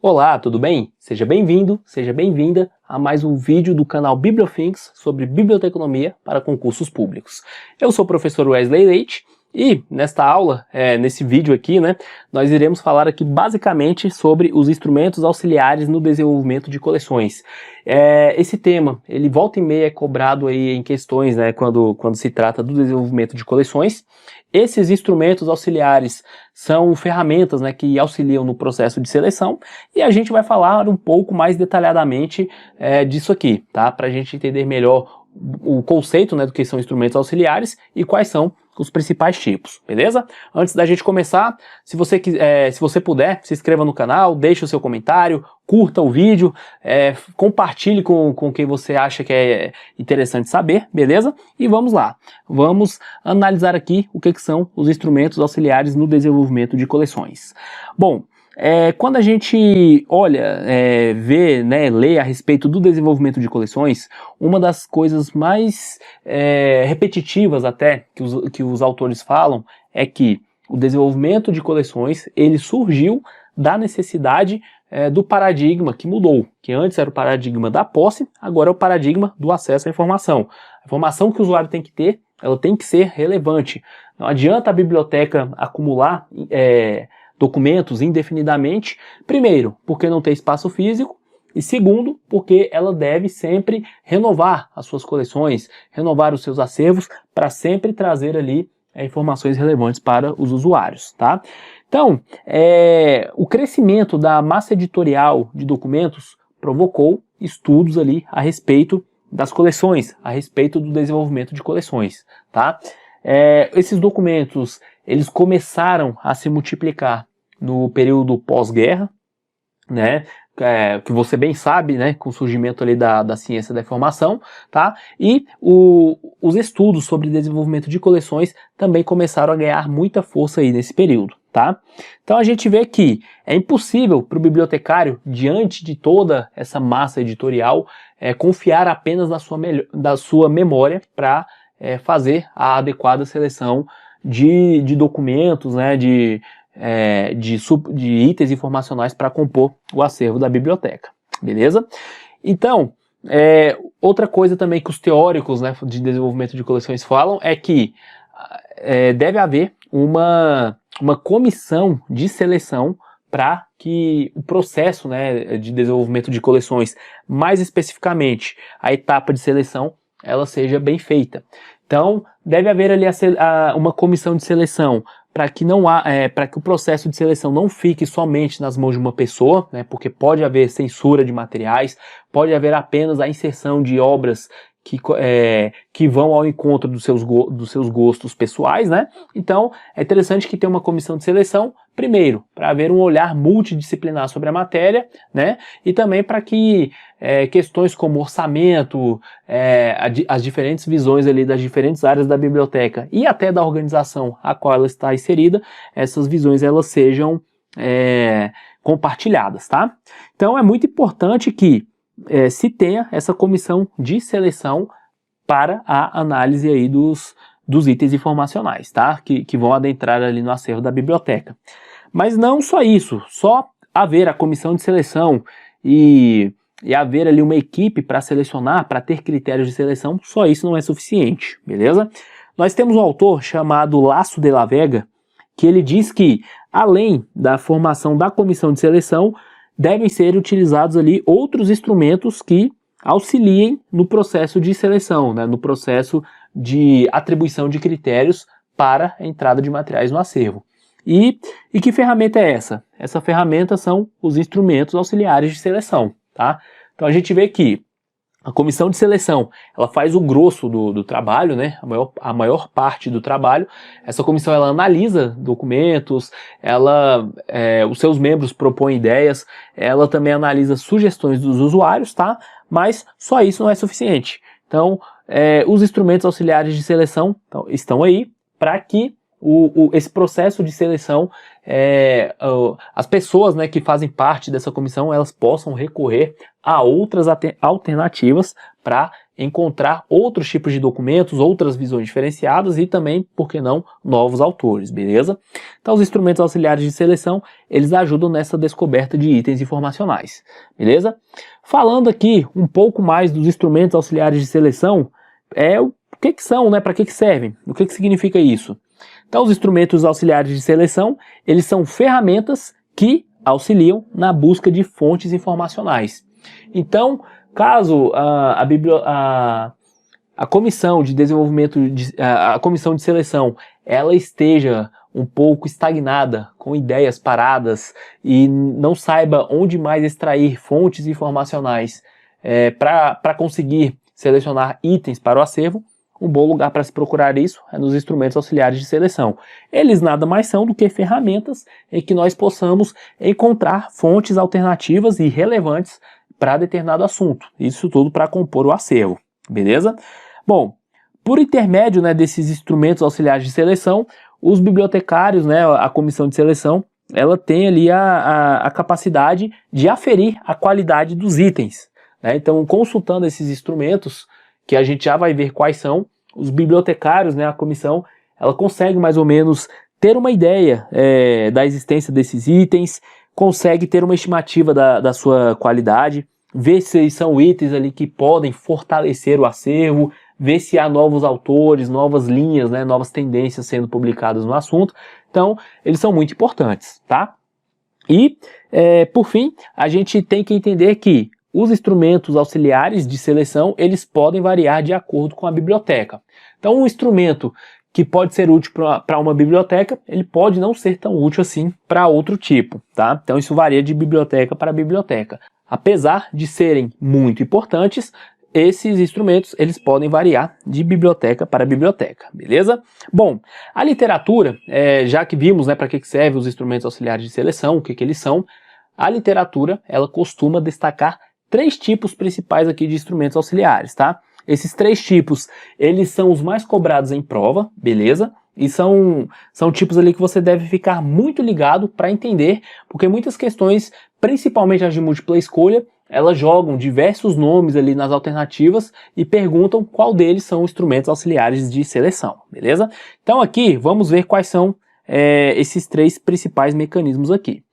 Olá, tudo bem? Seja bem-vindo, seja bem-vinda a mais um vídeo do canal Bibliofinks sobre biblioteconomia para concursos públicos. Eu sou o professor Wesley Leite e nesta aula, nesse vídeo aqui, nós iremos falar aqui basicamente sobre os instrumentos auxiliares no desenvolvimento de coleções. Esse tema, ele volta e meia é cobrado aí em questões, quando se trata do desenvolvimento de coleções. Esses instrumentos auxiliares são ferramentas que auxiliam no processo de seleção e a gente vai falar um pouco mais detalhadamente disso aqui, tá? Para a gente entender melhor o conceito do que são instrumentos auxiliares e quais são os principais tipos, beleza? Antes da gente começar, se você puder, se inscreva no canal, deixe o seu comentário, curta o vídeo, compartilhe com quem você acha que é interessante saber, beleza? E vamos lá, vamos analisar aqui o que são os instrumentos auxiliares no desenvolvimento de coleções. Bom, quando a gente olha, lê a respeito do desenvolvimento de coleções, uma das coisas mais repetitivas até que os autores falam é que o desenvolvimento de coleções ele surgiu da necessidade do paradigma que mudou, que antes era o paradigma da posse, agora é o paradigma do acesso à informação. A informação que o usuário tem que ter, ela tem que ser relevante. Não adianta a biblioteca acumular documentos indefinidamente, primeiro, porque não tem espaço físico, e segundo, porque ela deve sempre renovar as suas coleções, renovar os seus acervos, para sempre trazer ali informações relevantes para os usuários, tá? Então, o crescimento da massa editorial de documentos provocou estudos ali a respeito das coleções, a respeito do desenvolvimento de coleções, tá? Esses documentos, eles começaram a se multiplicar no período pós-guerra, que você bem sabe, com o surgimento ali da ciência da informação, tá? E os estudos sobre desenvolvimento de coleções também começaram a ganhar muita força aí nesse período, tá? Então a gente vê que é impossível para o bibliotecário, diante de toda essa massa editorial, confiar apenas da sua memória para fazer a adequada seleção de documentos, de itens informacionais para compor o acervo da biblioteca, beleza? Então, outra coisa também que os teóricos de desenvolvimento de coleções falam é que deve haver uma comissão de seleção para que o processo de desenvolvimento de coleções, mais especificamente a etapa de seleção, ela seja bem feita. Então, deve haver ali uma comissão de seleção para que o processo de seleção não fique somente nas mãos de uma pessoa, porque pode haver censura de materiais, pode haver apenas a inserção de obras que vão ao encontro dos seus gostos pessoais, Então, é interessante que tenha uma comissão de seleção, primeiro, para haver um olhar multidisciplinar sobre a matéria, E também para que questões como orçamento, as diferentes visões ali das diferentes áreas da biblioteca e até da organização a qual ela está inserida, essas visões elas sejam compartilhadas, tá? Então, é muito importante que se tenha essa comissão de seleção para a análise aí dos itens informacionais, tá? Que vão adentrar ali no acervo da biblioteca. Mas não só isso, só haver a comissão de seleção e haver ali uma equipe para selecionar, para ter critérios de seleção, só isso não é suficiente, beleza? Nós temos um autor chamado Lasso de la Vega, que ele diz que, além da formação da comissão de seleção, devem ser utilizados ali outros instrumentos que auxiliem no processo de seleção, no processo de atribuição de critérios para a entrada de materiais no acervo. E que ferramenta é essa? Essa ferramenta são os instrumentos auxiliares de seleção, tá? Então a gente vê que a comissão de seleção, ela faz o grosso do trabalho, a maior parte do trabalho. Essa comissão, ela analisa documentos, os seus membros propõem ideias, ela também analisa sugestões dos usuários, tá? Mas só isso não é suficiente. Então, os instrumentos auxiliares de seleção estão aí para que esse processo de seleção, as pessoas que fazem parte dessa comissão, elas possam recorrer a outras alternativas para encontrar outros tipos de documentos, outras visões diferenciadas e também, por que não, novos autores, beleza? Então os instrumentos auxiliares de seleção, eles ajudam nessa descoberta de itens informacionais, beleza? Falando aqui um pouco mais dos instrumentos auxiliares de seleção, o que são, né? Para que servem? O que significa isso? Então os instrumentos auxiliares de seleção, eles são ferramentas que auxiliam na busca de fontes informacionais. Então, caso a comissão de desenvolvimento, a comissão de seleção, ela esteja um pouco estagnada, com ideias paradas e não saiba onde mais extrair fontes informacionais para conseguir selecionar itens para o acervo, um bom lugar para se procurar isso é nos instrumentos auxiliares de seleção. Eles nada mais são do que ferramentas em que nós possamos encontrar fontes alternativas e relevantes para determinado assunto. Isso tudo para compor o acervo, beleza? Bom, por intermédio, né, desses instrumentos auxiliares de seleção, os bibliotecários, né, a comissão de seleção, ela tem ali a capacidade de aferir a qualidade dos itens, né? Então, consultando esses instrumentos, que a gente já vai ver quais são, os bibliotecários, né, a comissão, ela consegue mais ou menos ter uma ideia da existência desses itens, consegue ter uma estimativa da sua qualidade, ver se são itens ali que podem fortalecer o acervo, ver se há novos autores, novas linhas, né, novas tendências sendo publicadas no assunto. Então, eles são muito importantes, tá? E, por fim, a gente tem que entender que os instrumentos auxiliares de seleção, eles podem variar de acordo com a biblioteca. Então, um instrumento que pode ser útil para uma biblioteca, ele pode não ser tão útil assim para outro tipo, tá? Então, isso varia de biblioteca para biblioteca. Apesar de serem muito importantes, esses instrumentos, eles podem variar de biblioteca para biblioteca, beleza? Bom, a literatura, já que vimos, né, para que servem os instrumentos auxiliares de seleção, o que eles são, a literatura, ela costuma destacar 3 tipos principais aqui de instrumentos auxiliares, tá? Esses 3 tipos, eles são os mais cobrados em prova, beleza? E são tipos ali que você deve ficar muito ligado para entender, porque muitas questões, principalmente as de múltipla escolha, elas jogam diversos nomes ali nas alternativas e perguntam qual deles são os instrumentos auxiliares de seleção, beleza? Então aqui, vamos ver quais são esses 3 principais mecanismos aqui.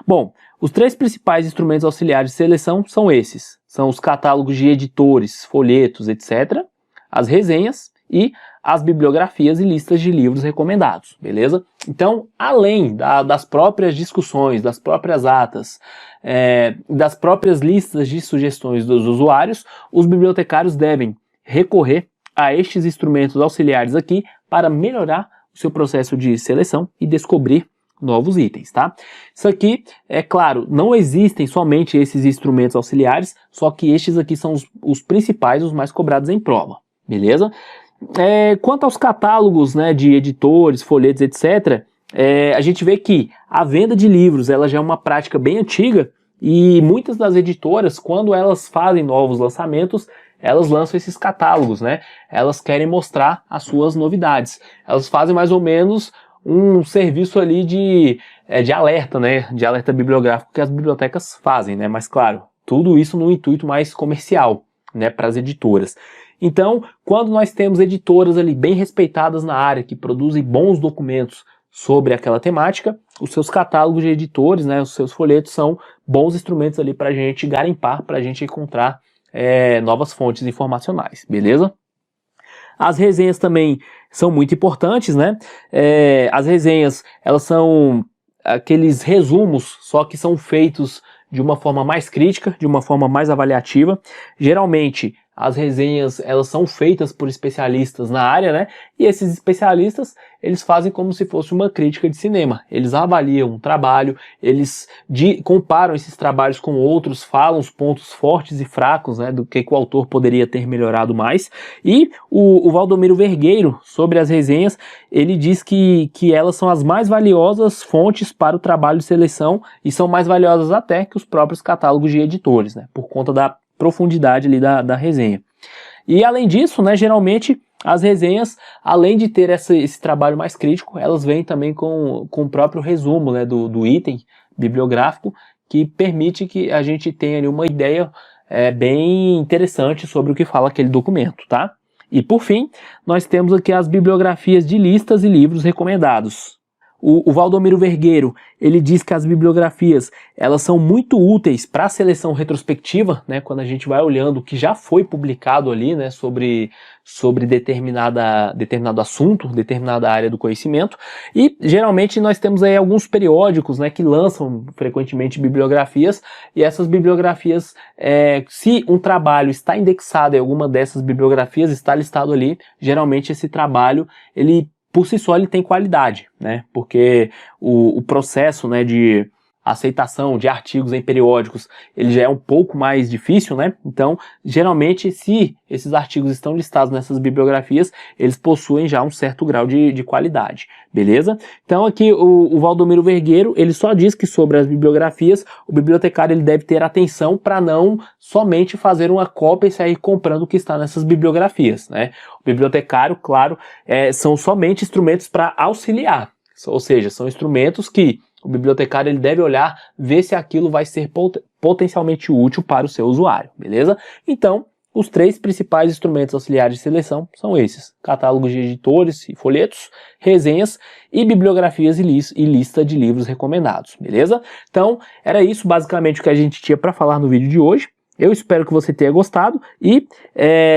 Bom, os 3 principais instrumentos auxiliares de seleção são esses. São os catálogos de editores, folhetos, etc. As resenhas e as bibliografias e listas de livros recomendados, beleza? Então, além das próprias discussões, das próprias atas, das próprias listas de sugestões dos usuários, os bibliotecários devem recorrer a estes instrumentos auxiliares aqui para melhorar o seu processo de seleção e descobrir novos itens, tá? Isso aqui, é claro, não existem somente esses instrumentos auxiliares, só que estes aqui são os principais, os mais cobrados em prova, beleza? Quanto aos catálogos, né, de editores, folhetos, etc., a gente vê que a venda de livros, ela já é uma prática bem antiga e muitas das editoras, quando elas fazem novos lançamentos, elas lançam esses catálogos, né? Elas querem mostrar as suas novidades. Elas fazem mais ou menos um serviço ali de alerta, né? De alerta bibliográfico que as bibliotecas fazem, né? Mas claro, tudo isso num intuito mais comercial, né? Para as editoras. Então, quando nós temos editoras ali bem respeitadas na área, que produzem bons documentos sobre aquela temática, os seus catálogos de editores, né? Os seus folhetos são bons instrumentos ali para a gente garimpar, para a gente encontrar novas fontes informacionais, beleza? As resenhas também são muito importantes, né? As resenhas, elas são aqueles resumos, só que são feitos de uma forma mais crítica, de uma forma mais avaliativa. Geralmente, as resenhas, elas são feitas por especialistas na área, né? E esses especialistas, eles fazem como se fosse uma crítica de cinema. Eles avaliam um trabalho, eles comparam esses trabalhos com outros, falam os pontos fortes e fracos, né? Do que o autor poderia ter melhorado mais. E o Valdomiro Vergueiro, sobre as resenhas, ele diz que elas são as mais valiosas fontes para o trabalho de seleção e são mais valiosas até que os próprios catálogos de editores, né? Por conta da profundidade ali da resenha. E além disso, né, geralmente as resenhas, além de ter esse trabalho mais crítico, elas vêm também com o próprio resumo, né, do item bibliográfico, que permite que a gente tenha ali uma ideia bem interessante sobre o que fala aquele documento, tá? E por fim, nós temos aqui as bibliografias de listas e livros recomendados. O Valdomiro Vergueiro, ele diz que as bibliografias, elas são muito úteis para a seleção retrospectiva, né, quando a gente vai olhando o que já foi publicado ali, né, sobre determinado assunto, determinada área do conhecimento, e geralmente nós temos aí alguns periódicos, né, que lançam frequentemente bibliografias, e essas bibliografias, se um trabalho está indexado em alguma dessas bibliografias, está listado ali, geralmente esse trabalho, ele por si só ele tem qualidade, né? Porque o processo, né, de aceitação de artigos em periódicos, ele já é um pouco mais difícil, né? Então, geralmente, se esses artigos estão listados nessas bibliografias, eles possuem já um certo grau de qualidade, beleza? Então, aqui o Valdomiro Vergueiro, ele só diz que sobre as bibliografias, o bibliotecário ele deve ter atenção para não somente fazer uma cópia e sair comprando o que está nessas bibliografias, né? O bibliotecário, claro, são somente instrumentos para auxiliar, ou seja, são instrumentos que o bibliotecário ele deve olhar, ver se aquilo vai ser potencialmente útil para o seu usuário, beleza? Então, os 3 principais instrumentos auxiliares de seleção são esses: catálogos de editores e folhetos, resenhas e bibliografias e lista de livros recomendados, beleza? Então, era isso basicamente o que a gente tinha para falar no vídeo de hoje. Eu espero que você tenha gostado e,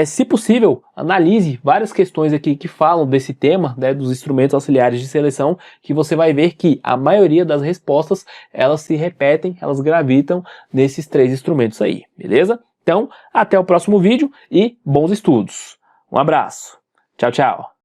se possível, analise várias questões aqui que falam desse tema, né, dos instrumentos auxiliares de seleção, que você vai ver que a maioria das respostas, elas se repetem, elas gravitam nesses 3 instrumentos aí, beleza? Então, até o próximo vídeo e bons estudos. Um abraço. Tchau, tchau.